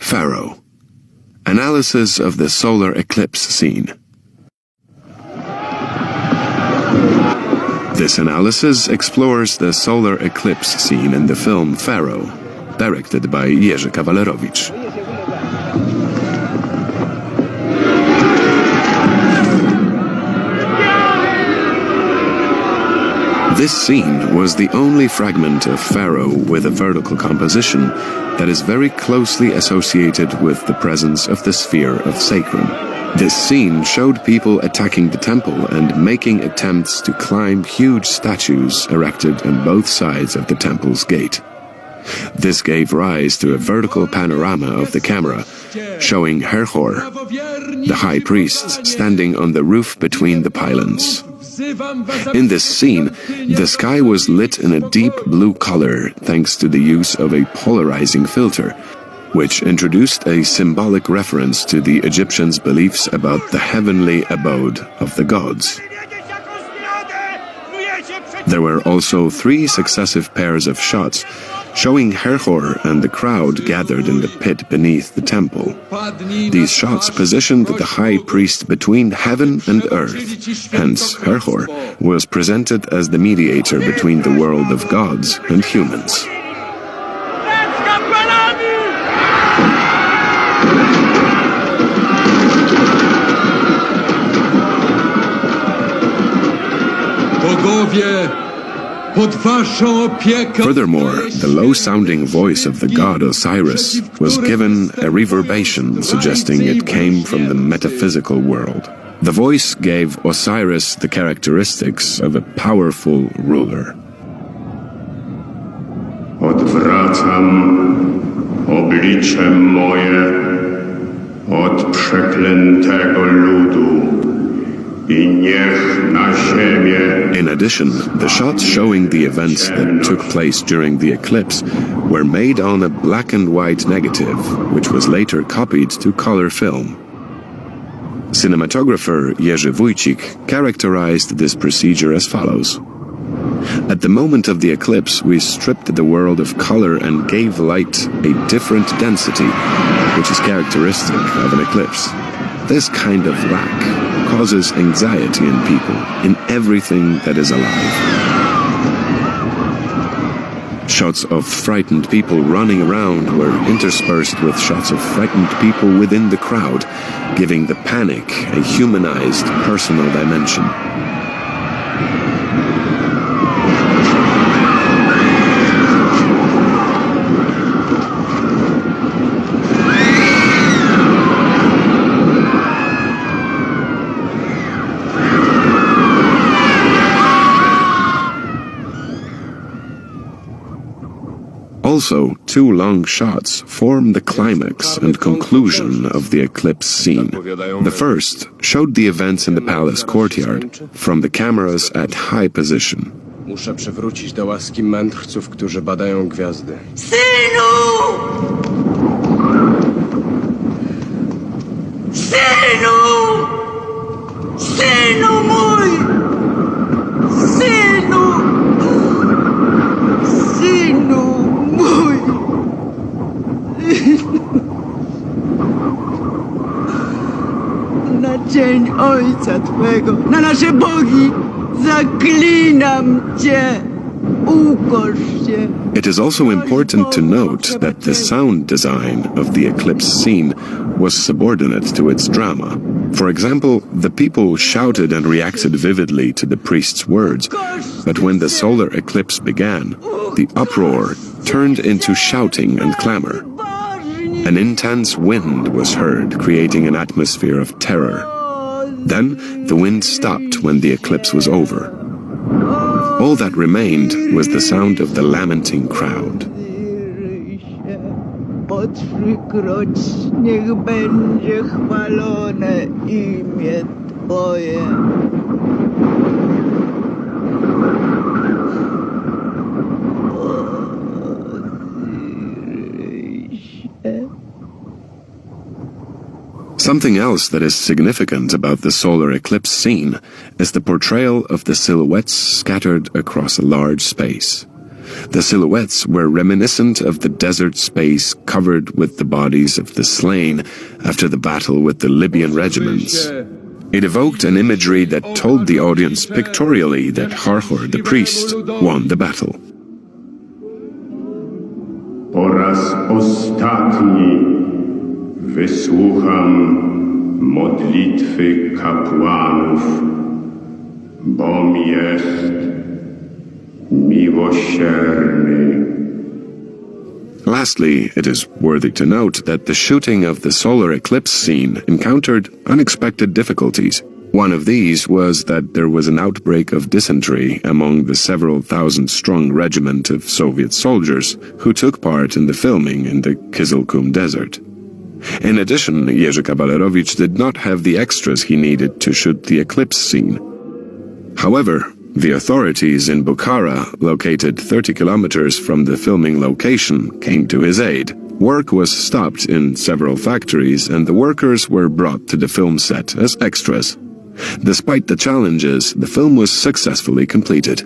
Pharaoh. Analysis of the solar eclipse scene. This analysis explores the solar eclipse scene in the film Pharaoh, directed by Jerzy Kawalerowicz. This scene was the only fragment of Pharaoh with a vertical composition that is very closely associated with the presence of the sphere of sacrum. This scene showed people attacking the temple and making attempts to climb huge statues erected on both sides of the temple's gate. This gave rise to a vertical panorama of the camera, showing Herhor, the high priest, standing on the roof between the pylons. In this scene, the sky was lit in a deep blue color thanks to the use of a polarizing filter, which introduced a symbolic reference to the Egyptians' beliefs about the heavenly abode of the gods. There were also 3 successive pairs of shots showing Herhor and the crowd gathered in the pit beneath the temple. These shots positioned the high priest between heaven and earth. Hence, Herhor was presented as the mediator between the world of gods and humans. Furthermore, the low-sounding voice of the god Osiris was given a reverberation suggesting it came from the metaphysical world. The voice gave Osiris the characteristics of a powerful ruler. Odwracam oblicze moje od przeklętego ludu. In addition, the shots showing the events that took place during the eclipse were made on a black and white negative, which was later copied to color film. Cinematographer Jerzy Wójcik characterized this procedure as follows. At the moment of the eclipse, we stripped the world of color and gave light a different density, which is characteristic of an eclipse. This kind of lack causes anxiety in people, in everything that is alive. Shots of frightened people running around were interspersed with shots of frightened people within the crowd, giving the panic a humanized, personal dimension. Also, 2 long shots form the climax and conclusion of the eclipse scene. The first showed the events in the palace courtyard from the cameras at high position. Muszę przywrócić do łaski mędrców, którzy badają gwiazdy. Synu! Synu! Synu mój! Synu! Synu mój! Na dzień Ojca Twego, na nasze bogi, zaklinam Cię, ukosz się. It is also important to note that the sound design of the eclipse scene was subordinate to its drama. For example, the people shouted and reacted vividly to the priest's words, but when the solar eclipse began, the uproar turned into shouting and clamor. An intense wind was heard, creating an atmosphere of terror. Then, the wind stopped when the eclipse was over. All that remained was the sound of the lamenting crowd. Niech będzie chwalone imię Twoje. Something else that is significant about the solar eclipse scene is the portrayal of the silhouettes scattered across a large space. The silhouettes were reminiscent of the desert space covered with the bodies of the slain after the battle with the Libyan regiments. It evoked an imagery that told the audience pictorially that Herhor, the priest, won the battle. Po raz ostatni wysłucham modlitwy kapłanów, bom jest miłosierny. Lastly, it is worthy to note that the shooting of the solar eclipse scene encountered unexpected difficulties. One of these was that there was an outbreak of dysentery among the several thousand-strong regiment of Soviet soldiers who took part in the filming in the Kizilkum Desert. In addition, Jerzy Kawalerowicz did not have the extras he needed to shoot the eclipse scene. However, the authorities in Bukhara, located 30 kilometers from the filming location, came to his aid. Work was stopped in several factories and the workers were brought to the film set as extras. Despite the challenges, the film was successfully completed.